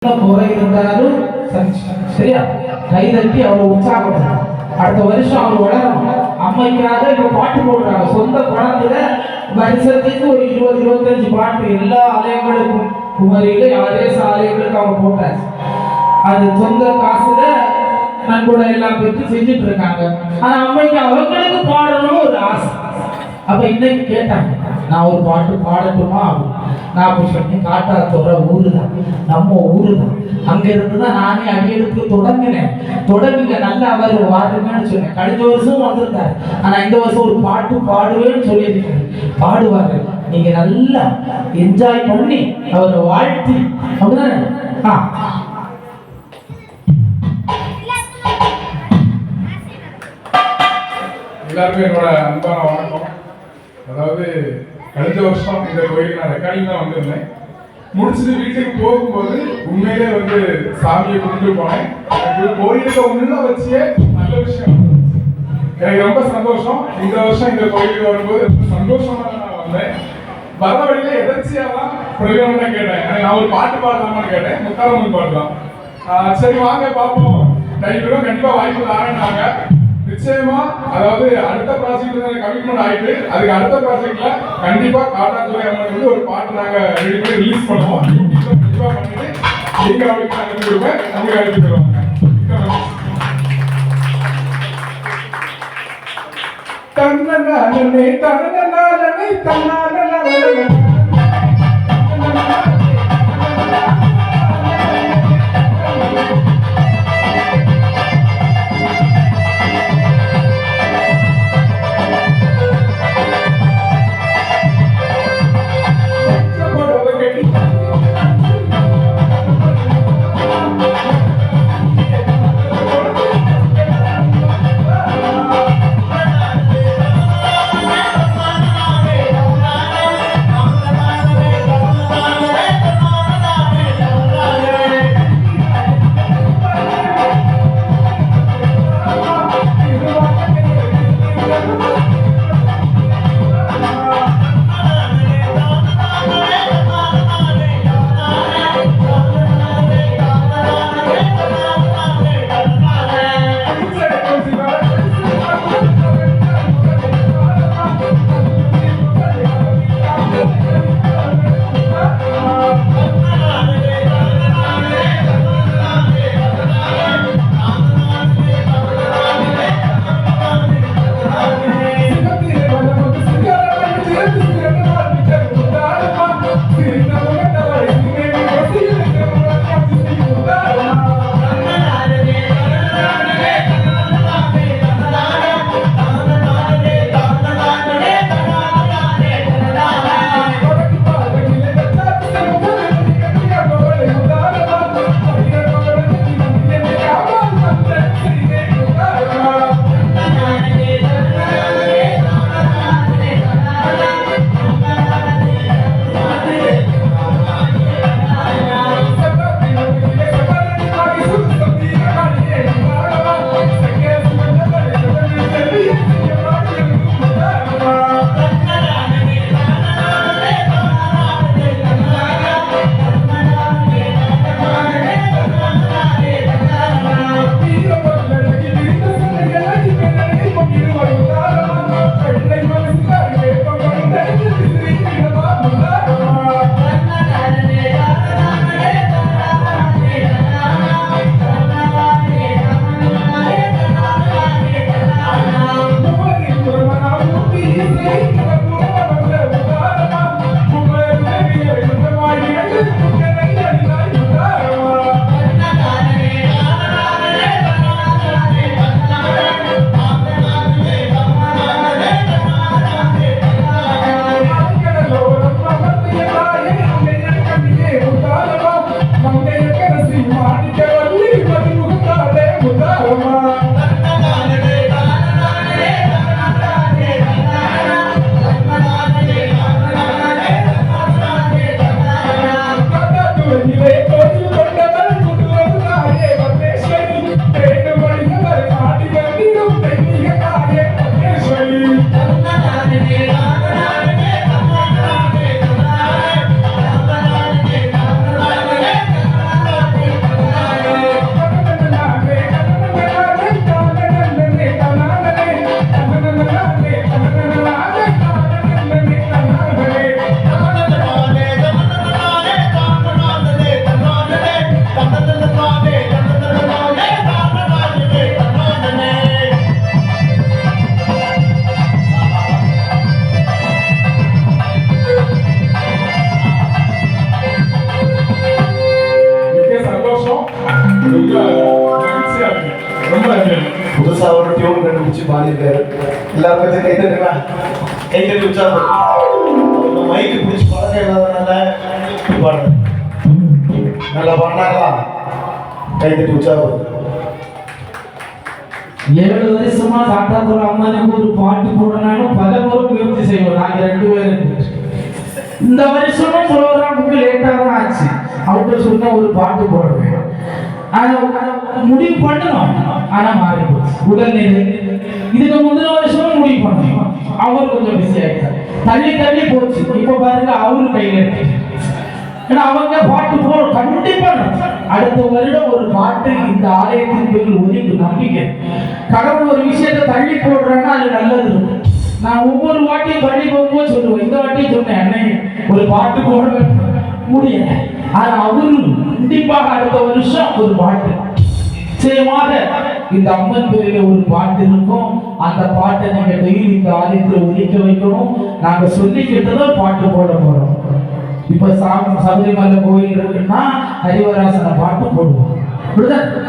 குறை இருந்தாலும் சரியா கைதட்டி அவரை உற்சாகம். அடுத்த வருஷம் அவர் வளரணும். அம்மைக்காக இப்ப பாட்டு போடுறாங்க. சொந்த பணத்துல வருஷத்துக்கு ஒரு 20-25 பாட்டு எல்லா ஆலயங்களுக்கும் குமரியில அரேச ஆலயங்களுக்கு அவங்க போட்டாச்சு. அது சொந்த காசுல நன்கொடை எல்லாம் பெற்று செஞ்சுட்டு இருக்காங்க. ஆனா அம்மைக்கு அவங்களுக்கு பாடணும் ஒரு ஆசை. அப்ப இன்னைக்கு கேட்டாங்க, நான் ஒரு பாட்டு பாடட்டுமா? நான் அப்படி சொன்னேன், காட்டாத்தோட ஊரு தான், நம்ம ஊரு தான். அங்க இருந்துதான் நானே அடியெடுத்து தொடங்குங்க நல்லா அவர் வாடுங்கன்னு சொன்னேன். கழிஞ்ச வருஷம் வந்திருந்தாரு. ஆனா இந்த வருஷம் ஒரு பாட்டு பாடுவேன்னு சொல்லியிருக்கேன். பாடுவாரு. நீங்க நல்லா என்ஜாய் பண்ணி அவரை வாழ்த்தி அப்படிதானே? எல்லாருமே என்னோட அன்பான வணக்கம். அதாவது கழிஞ்ச வருஷம் இந்த கோயிலுக்கு நான் ரெக்கார்டிங் தான் வந்திருந்தேன். முடிச்சுட்டு வீட்டுக்கு போகும்போது உண்மையிலே சாமியை கும்பிட்டு போனேன். எனக்கு கோயிலுக்கு உள்ள வச்சே நல்ல விஷயம். எனக்கு ரொம்ப சந்தோஷம். இந்த வருஷம் இந்த கோயிலுக்கு வரும்போது சந்தோஷமா நான் வந்தேன். வர வழியில எதர்ச்சியா தான் பிரயோஜனம் கேட்டேன். நான் ஒரு பாட்டு பாடலாமான்னு கேட்டேன். முத்தாரம்மன் பாடலாம். சரி வாங்க பார்ப்போம், டைம் கண்டிப்பா வாய்ப்பு ஆரம்பினாங்க. நிச்சயமா அதாவது அடுத்த ப்ராஜெக்ட் கமிட்மெண்ட் ஆயிட்டு அதுக்கு அடுத்த ப்ராஜெக்ட்ல கண்டிப்பா காட்டாத்துறை அம்மனுக்கு ஒரு பாட்டு நாங்க ரெடி பண்ணி ரிலீஸ் பண்ணுவோம். கண்டிப்பா பண்ணிட்டு நீங்க அவளுக்கு அனுப்பிடுவேன். நமக்கு அனுப்பிடுவாங்க. தன்னே தன்னே தன்னே ரொம்ப மகிழ்ச்சியா இருக்கு. ரொம்ப நன்றி. புதுசா ஒரு டியூன் கண்டுபிடிச்சு பாடியிருக்காரு. எல்லாரும் கொஞ்சம் கை தட்டுங்களா? கை தட்டி உற்சாகப்படுத்துங்க. மைக்கு பிடிச்சி பழக்கம் இல்லாதனால இப்படி பாடுங்க. நல்லா பாடினாங்களா? கை தட்டி உற்சாகப்படுத்துங்க. 7 வருஷமா சாத்தாத்தோட அம்மனுக்கு ஒரு பாட்டு போடணும் பல முறை முயற்சி செய்வோம். நாங்க 2 பேரும் இந்த வருஷமும் ப்ரோக்ராமுக்கு லேட்டா தான் ஆச்சு. அவங்க சொன்ன ஒரு பாட்டு போடுவேன். ஆனா முடிவு பண்ணணும். ஆனா மாறி போச்சு உடல்நிலை. இதுக்கு முந்தின வருஷமும் முடிவு பண்ணணும். அவர் கொஞ்சம் பிஸி ஆயிட்டார். தள்ளி போச்சு. இப்ப பாருங்க அவரு கையில இருக்கு. ஏன்னா அவங்க பாட்டு கண்டிப்பா அடுத்த வருடம் ஒரு பாட்டு இந்த ஆலயத்தின் பேரில் ஒதுக்கு நம்பிக்கை. கடவுள் ஒரு விஷயத்தை தள்ளி போடுறேன்னா அது நல்லது. நான் ஒவ்வொரு வாட்டியும் தள்ளி போகும்போது சொல்லுவேன். இந்த வாட்டியும் சொன்னேன் அன்னை ஒரு பாட்டு போட முடியல. ஆனா அவரு கண்டிப்பாக அடுத்த வருஷம் ஒரு பாட்டு நிச்சயமாக இந்த அம்மன் பேரில ஒரு பாட்டு இருக்கும். அந்த பாட்டை நீங்க டெய்லி இந்த ஆலயத்தில் ஒதுக்க வைக்கணும். நாங்க சொல்லிக்கிட்டதான் பாட்டு போட போறோம். இப்ப சபரிமலை கோயில் இருக்குன்னா ஹரிவராசன பாட்டு போடுவோம்.